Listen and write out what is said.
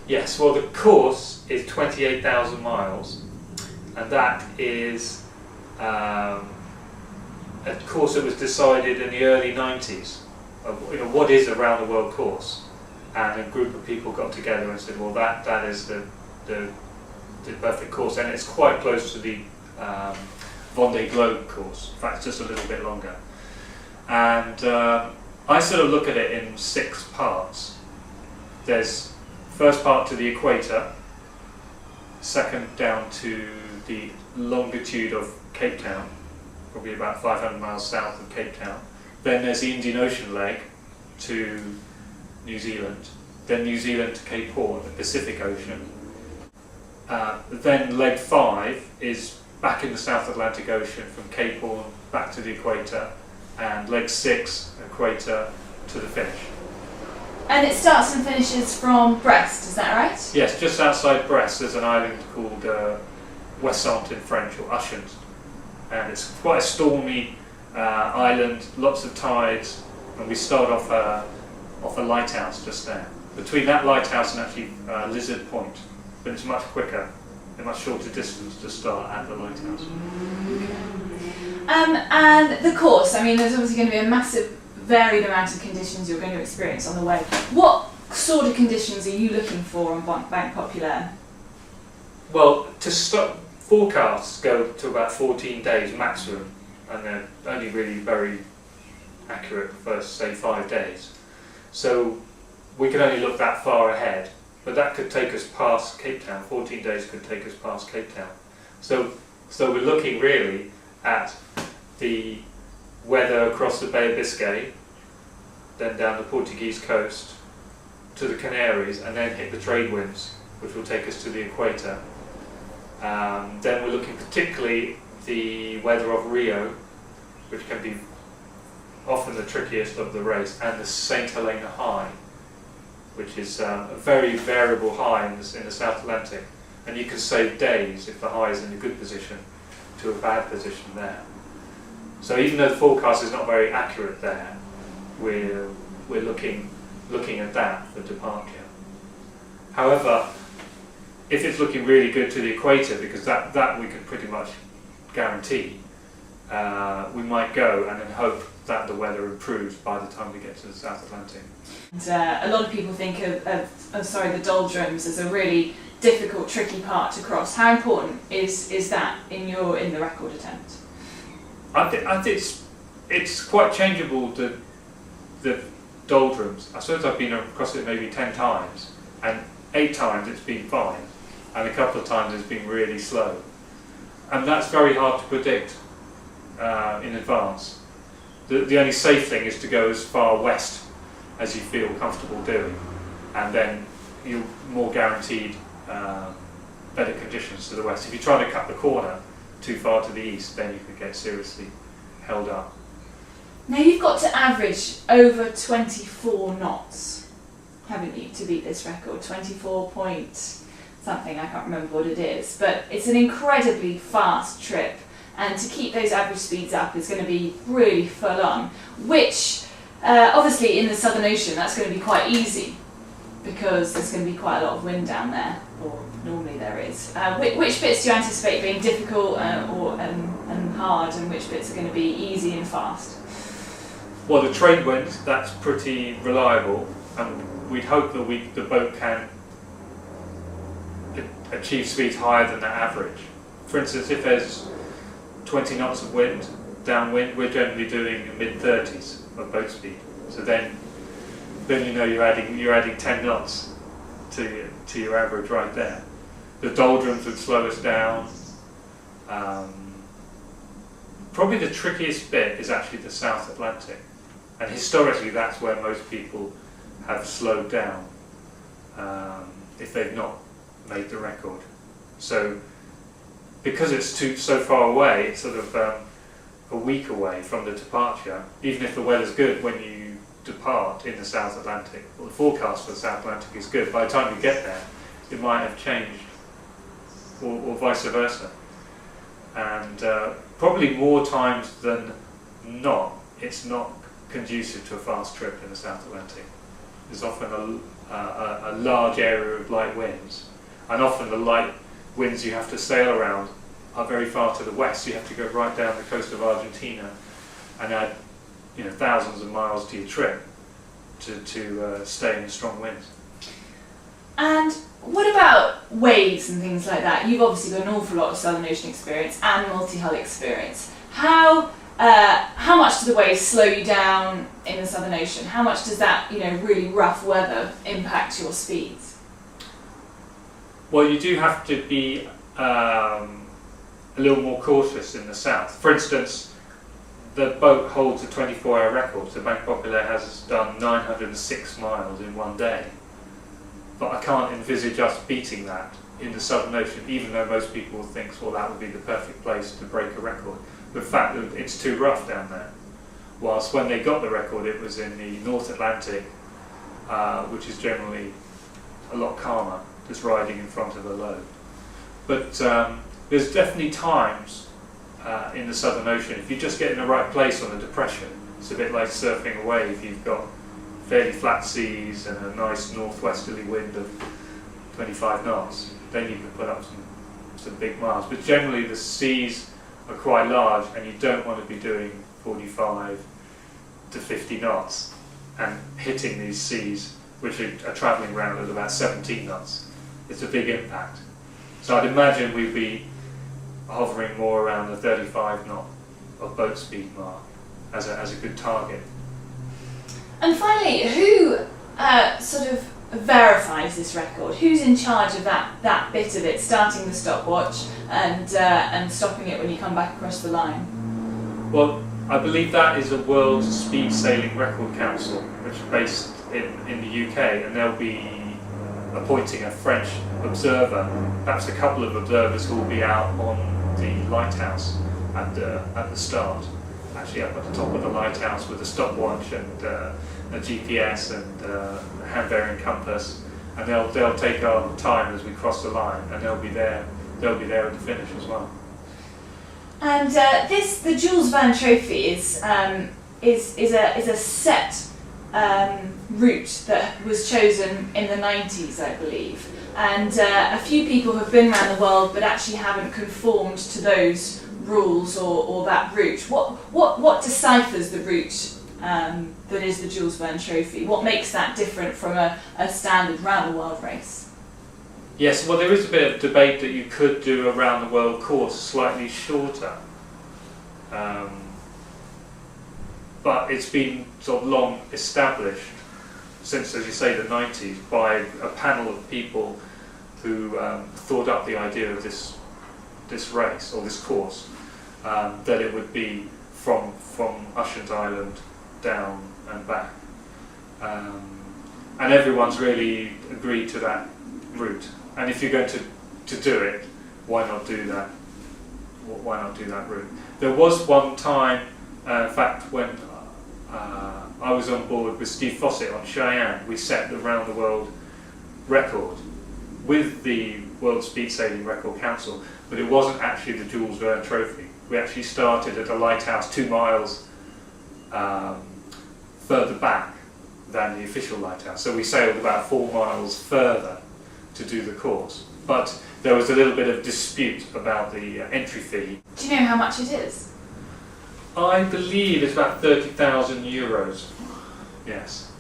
Yes, well the course is 28,000 miles, and that is a course that was decided in the early 90s. What is a round the world course? And a group of people got together and said, well that is the perfect course, and it's quite close to the Vendée Globe course. In fact, it's just a little bit longer. And I sort of look at it in 6 parts. There's first part to the equator, second down to the longitude of Cape Town, probably about 500 miles south of Cape Town. Then there's the Indian Ocean leg to New Zealand, then New Zealand to Cape Horn, the Pacific Ocean. Then leg 5 is back in the South Atlantic Ocean from Cape Horn back to the equator, and leg 6, equator to the finish. And it starts and finishes from Brest, is that right? Yes, just outside Brest there's an island called Ouessant in French, or Ushant, and it's quite a stormy island, lots of tides, and we start off a lighthouse just there. Between that lighthouse and actually Lizard Point, but it's much quicker, a much shorter distance to start at the lighthouse. And the course, I mean, there's obviously going to be a massive varied amount of conditions you're going to experience on the way. What sort of conditions are you looking for on Banque Populaire? Well, to start, forecasts go to about 14 days maximum, and they're only really very accurate for, say, 5 days. So we can only look that far ahead, but that could take us past Cape Town. 14 days could take us past Cape Town. So we're looking really at the weather across the Bay of Biscay, then down the Portuguese coast to the Canaries, and then hit the trade winds, which will take us to the equator. Then we're looking particularly the weather of Rio, which can be often the trickiest of the race, and the St. Helena High, which is a very variable high in the South Atlantic, and you can save days if the high is in a good position to a bad position there. So even though the forecast is not very accurate there, we're looking at that for departure. However, if it's looking really good to the equator, because that we can pretty much guarantee, we might go and then hope that the weather improves by the time we get to the South Atlantic. And, a lot of people think of the doldrums as a really difficult, tricky part to cross. How important is that in the record attempt? I think it's quite changeable, the doldrums. I suppose I've been across it maybe 10 times, and 8 times it's been fine, and a couple of times it's been really slow. And that's very hard to predict in advance. The only safe thing is to go as far west as you feel comfortable doing, and then you're more guaranteed better conditions to the west. If you're trying to cut the corner too far to the east, then you could get seriously held up. Now you've got to average over 24 knots, haven't you, to beat this record? 24 point something, I can't remember what it is, but it's an incredibly fast trip, and to keep those average speeds up is going to be really full on, which obviously in the Southern Ocean that's going to be quite easy because there's going to be quite a lot of wind down there, or normally there is. Which bits do you anticipate being difficult and hard, and which bits are going to be easy and fast? Well, the trade wind, that's pretty reliable, and we'd hope that the boat can achieve speeds higher than that average. For instance, if there's 20 knots of wind, downwind, we're generally doing mid-30s of boat speed. So then you know you're adding 10 knots to your average right there. The doldrums would slow us down. Probably the trickiest bit is actually the South Atlantic, and historically that's where most people have slowed down if they've not made the record. So because it's so far away, it's sort of a week away from the departure, even if the weather's good when you depart in the South Atlantic. Well, the forecast for the South Atlantic is good. By the time you get there, it might have changed, or vice versa. And probably more times than not, it's not conducive to a fast trip in the South Atlantic. there's often a large area of light winds, and often the light winds you have to sail around are very far to the west. You have to go right down the coast of Argentina and add thousands of miles to your trip to stay in strong winds. And what about waves and things like that? You've obviously got an awful lot of Southern Ocean experience and multi-hull experience. How much do the waves slow you down in the Southern Ocean? How much does that really rough weather impact your speeds? Well, you do have to be a little more cautious in the south. For instance, the boat holds a 24-hour record. So Banque Populaire has done 906 miles in one day. But I can't envisage us beating that in the Southern Ocean, even though most people think, well, that would be the perfect place to break a record. The fact that it's too rough down there. Whilst when they got the record, it was in the North Atlantic, which is generally a lot calmer, just riding in front of a low. But there's definitely times in the Southern Ocean, if you just get in the right place on a depression, it's a bit like surfing a wave. You've got fairly flat seas and a nice northwesterly wind of 25 knots, then you can put up some big miles. But generally the seas are quite large and you don't want to be doing 45 to 50 knots and hitting these seas which are travelling around at about 17 knots. It's a big impact. So I'd imagine we'd be hovering more around the 35 knot of boat speed mark as a good target. And finally, who sort of verifies this record? Who's in charge of that bit of it, starting the stopwatch and stopping it when you come back across the line? Well, I believe that is a World Speed Sailing Record Council, which is based in the UK, and they'll be appointing a French observer, perhaps a couple of observers who will be out on the lighthouse at the start, actually up at the top of the lighthouse with a stopwatch and a GPS and a hand bearing compass, and they'll take our time as we cross the line, and they'll be there at the finish as well. And the Jules Verne Trophy is a set route that was chosen in the 90s, I believe, and a few people have been around the world but actually haven't conformed to those rules or that route. What deciphers the route that is the Jules Verne Trophy? What makes that different from a standard round the world race? Yes, well, there is a bit of debate that you could do a round the world course slightly shorter, but it's been sort of long established since, as you say, the 90s by a panel of people who thought up the idea of this race or this course, that it would be from Ushant Island down and back, and everyone's really agreed to that route. And if you're going to do it, why not do that? Why not do that route? There was one time, in fact, when I was on board with Steve Fossett on Cheyenne, we set the round the world record with the World Speed Sailing Record Council, but it wasn't actually the Jules Verne Trophy. We actually started at a lighthouse 2 miles further back than the official lighthouse. So we sailed about 4 miles further to do the course. But there was a little bit of dispute about the entry fee. Do you know how much it is? I believe it's about €30,000. Yes.